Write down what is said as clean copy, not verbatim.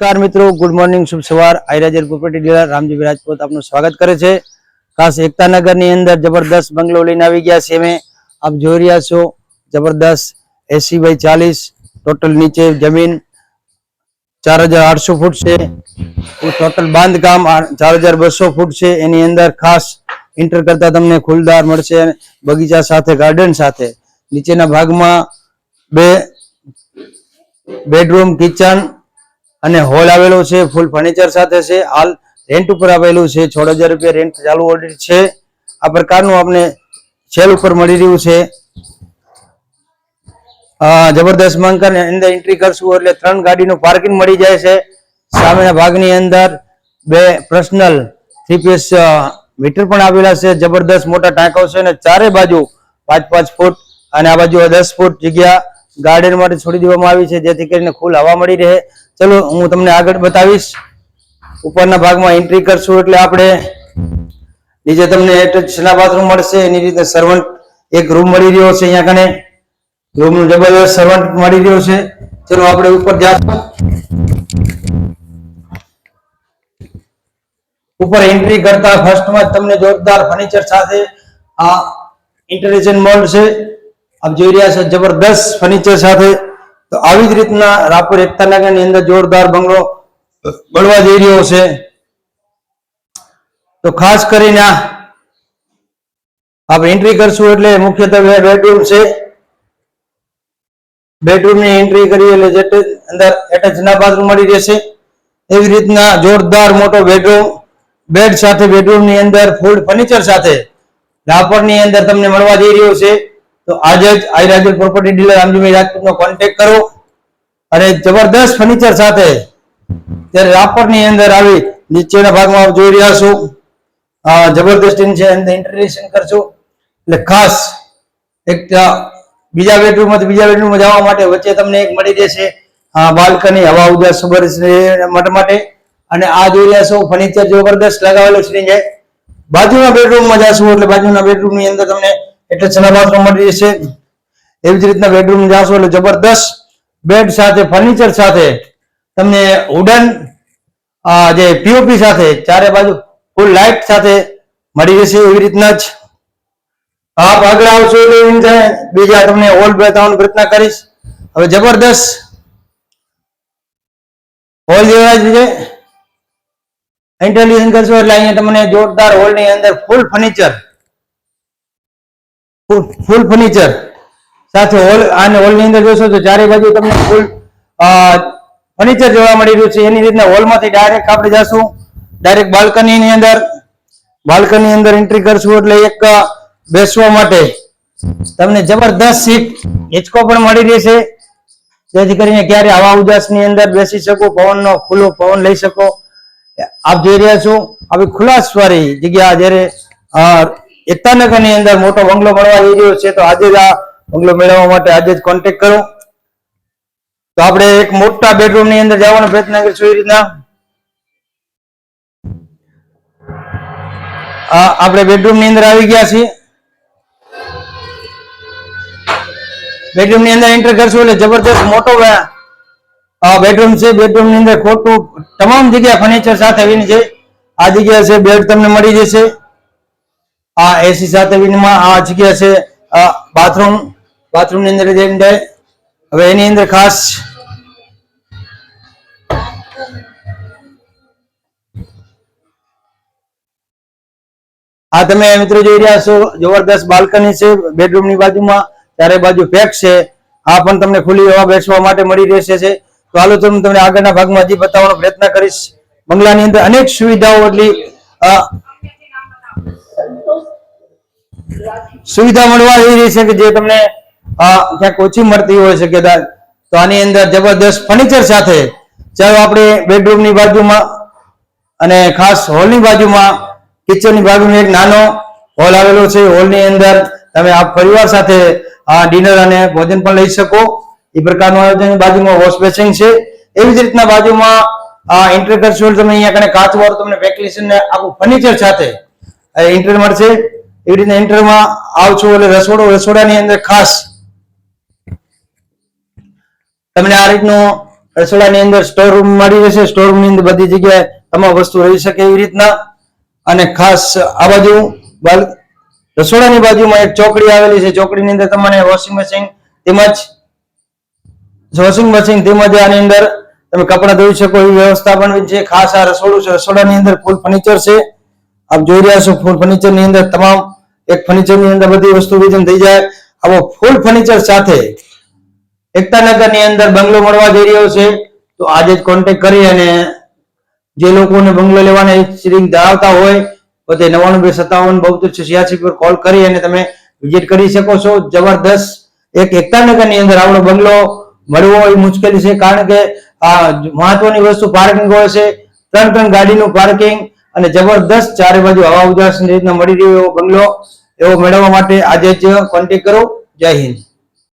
નમસ્કાર મિત્રો, good morning, શુભ સવાર। આઈરાજર પ્રોપર્ટી ડીલર રામજી રાજપૂત આપનું સ્વાગત કરે છે। ખાસ એકતાનગર ની અંદર જબરદસ્ત બંગલો લઈને આવી ગયા છે। અમે આપ જોઈ રહ્યા છો જબરદસ્ત 80x40 ટોટલ નીચે જમીન 4800 ફૂટ છે। ટોટલ બાંધકામ 4200 ફૂટ છે। એની અંદર ખાસ એન્ટર કરતા તમને ખુલદાર મળશે બગીચા સાથે, ગાર્ડન સાથે। નીચેના ભાગમાં 2 બેડરૂમ, કિચન અને હોલ આવેલો છે। ફૂલ ફર્નિચર સાથે છે। હાલ રેન્ટ ઉપર આવેલું છે। 6000 રૂપિયા રેન્ટ ચાલુ ઓર્ડર છે। આ પ્રકારનું આપણે સેલ ઉપર મળી રહ્યું છે। જબરદસ્ત મકાન અંદર એન્ટ્રી કરશું એટલે 3 ગાડીનું પાર્કિંગ મળી જાય છે। સામેના ભાગની અંદર 2 પર્સનલ 3 પીસ મીટર પણ આવેલા છે। જબરદસ્ત મોટા ટાંકા છે અને ચારે બાજુ 5-5 ફૂટ અને આ બાજુ 10 ફૂટ જગ્યા ગાર્ડન માટે છોડી દેવામાં આવી છે, જેથી કરીને ખુલ્લ હવા મળી રહે। ચલો હું તમને આગળ બતાવીશ। ઉપરના ભાગમાં એન્ટ્રી કરશું એટલે આપણે નીચે તમને એટેચના બાથરૂમ મળશે। એની રીતે સર્વન્ટ એક રૂમ મળી રહ્યો છે। અહીંયા કને રૂમનું જબરદસ્ત સર્વન્ટ મળી રહ્યો છે। ચલો આપણે ઉપર જાશું। ઉપર એન્ટ્રી કરતા ફર્સ્ટમાં તમને જોરદાર ફર્નિચર સાથે આ ઇન્ટેલિજન્ટ મોડ છે। આપ જોઈ રહ્યા છો જબરદસ્ત ફર્નિચર સાથે। તો આવી જ રીતના રાપર એકતાનગર ની અંદર જોરદાર બંગલો બનવા જઈ રહ્યો છે। તો ખાસ કરીને આપણે એન્ટ્રી કરશું એટલે મુખ્યત્વે બેડરૂમ છે। બેડરૂમ ની એન્ટ્રી કરી એટલે અંદર એટેચના બાથરૂમ મળી રહેશે। એવી રીતના જોરદાર મોટો બેડરૂમ, બેડ સાથે બેડરૂમ ની અંદર ફૂલ ફર્નિચર સાથે રાપર ની અંદર તમને મળવા જઈ રહ્યો છે। તો આજે જ આઈરાજલ પ્રોપર્ટી ડીલર રામજી રાજપૂતનો કોન્ટેક્ટ કરો અને જબરદસ્ત ફર્નિચર સાથે ત્યારે રાપર ની અંદર આવી નીચેના ભાગમાં આપ જોઈ રહ્યા છો જબરદસ્ત છે ઇન્ટરેક્શન કરશું એટલે ખાસ એક બીજા બેડરૂમમાંથી બીજા બેડરૂમમાં જવા માટે વચ્ચે તમને એક મળી જશે બાલ્કની, હવા ઉજાસ માટે। અને આ જોઈ રહ્યા છો ફર્નિચર જબરદસ્ત લગાવેલું છે। બાજુના બેડરૂમમાં જશું એટલે બાજુના બેડરૂમ ની અંદર તમને એટેચના બાથરૂમ મળી જશે। એવી જ રીતના બેડરૂમ જાશો એટલે જબરદસ્ત બેડ સાથે ફર્નિચર સાથે તમને વુડન જે પીઓપી સાથે ચારે બાજુ ફૂલ લાઇટ સાથે મળી જશે। એવી રીતના જ આપ આગળ આવશો એટલે બીજા તમને હોલ બતાવવાનો પ્રયત્ન કરીશ। હવે જબરદસ્ત હોલ જેવા જ છે ઇન્ટેલિજન્ટ કરશો એટલે અહીંયા તમને જોરદાર હોલ ની અંદર ફૂલ ફર્નિચર સાથે હોલ અને હોલ ની અંદર જોશો તો ચારે બાજુ તમને ફૂલ ફર્નિચર જોવા મળી રહ્યું છે। એની રીતના હોલમાંથી ડાયરેક્ટ આપણે જશું ડાયરેક્ટ બાલ્કની ની અંદર। બાલ્કની ની અંદર એન્ટ્રી કરશું એટલે એક બેસવા માટે તમને જબરદસ્ત સીટ હિંચકો પણ મળી રહેશે, જેથી કરીને ક્યારે હવા ઉજાસ ની અંદર બેસી શકો, પવનનો ખુલ્લો પવન લઈ શકો। આપ જોઈ રહ્યા છો આવી ખુલાસ વાળી જગ્યા જ્યારે એકતાનગર ની અંદર મોટો બંગલો મળવા જઈ રહ્યો છે। તો આજે જ આ બંગલો મેળવવા માટે આજે જ કોન્ટેક્ટ કરો। તો આપણે એક મોટા બેડરૂમ ની અંદર જવાનો પ્રયત્ન કરીશું। એ રીતના આપણે બેડરૂમ ની અંદર આવી ગયા છીએ। બેડરૂમ ની અંદર એન્ટર કરશું એટલે જબરદસ્ત મોટો બેડરૂમ છે। બેડરૂમ ની અંદર ખોટું તમામ જગ્યા ફર્નિચર સાથે આવીને છે। આ જગ્યા છે બેડ તમને મળી જશે। આ એસી સાથે વિનમાં આ જગ્યા છે બાથરૂમ ની અંદર જઈને હવે એની અંદર ખાસ આ તમે મિત્રો જોઈ રહ્યા છો જબરદસ્ત બાલ્કની છે બેડરૂમ ની બાજુમાં, ચારે બાજુ પેક છે। આ પણ તમને ખુલ્લી હવા બેસવા માટે મળી રહેશે છે। તો હાલો તમને આગળના ભાગમાં હજી બતાવવાનો પ્રયત્ન કરીશ। બંગલાની અંદર અનેક સુવિધાઓ એટલી સુવિધા મળવા જઈ રહી છે કે જે તમને ક્યાંક ઓછી મળતી હોય છે। તો આની અંદર જબરદસ્ત ફર્નિચર સાથે ચાલો આપણે બેડરૂમ ની બાજુમાં અને ખાસ હોલ ની બાજુમાં કિચન ની બાજુમાં એક નાનો હોલ આવેલો છે। હોલ ની અંદર તમે આ પરિવાર સાથે ડિનર અને ભોજન પણ લઈ શકો એ પ્રકારનું આયોજન। બાજુમાં વોશ બેસિન છે। એવી જ રીતના બાજુમાં એન્ટર કરશો તમે અહીંયા કને કાચ વાળું તમને વેન્ટિલેશન ને આખું ફર્નિચર સાથે એન્ટર મળશે। એવી રીતના એન્ટરમાં આવશો એટલે રસોડાની અંદર ખાસ તમને આ રીતનું રસોડાની અંદર સ્ટોર રૂમ મળી રહેશે. સ્ટોર રૂમ ની અંદર બધી જગ્યાએ તમામ વસ્તુ રહી શકે એવી રીતના. અને ખાસ આ બાજુ રસોડાની બાજુમાં એક ચોકડી આવેલી છે. ચોકડીની અંદર તમને વોશિંગ મશીન તેમજ આની અંદર તમે કપડા ધોઈ શકો એવી વ્યવસ્થા પણ છે. ખાસ આ રસોડું છે. રસોડાની અંદર ફૂલ ફર્નિચર છે. આપ જોઈ રહ્યા છો ફૂલ ફર્નિચર ની અંદર તમામ એક ફર્નિચર ની અંદર બધી વસ્તુ વિધન થઈ જાય. આવો ફૂલ ફર્નિચર સાથે એકતાનગર ની અંદર બંગલો મળવા જઈ રહ્યો છે. તો આજે જ કોન્ટેક્ટ કરી અને જે લોકોને બંગલો લેવાના ઈચ્છા ધરાવતા હોય તો તે 99275286 પર કોલ કરી અને તમે વિઝિટ કરી શકો છો. જબરદસ્ત એક એકતાનગર ની અંદર આપણો બંગલો મળવો એ મુશ્કેલી છે, કારણ કે આ મહત્વની વસ્તુ પાર્કિંગ હોય છે. 3 ગાડીનું પાર્કિંગ અને જબરદસ્ત ચારે બાજુ હવા ઉજાસની રીતના મળી રહ્યો એવો બંગલો એવો મેળવવા માટે આજે જ કોન્ટેક્ટ કરો. જય હિન્દ.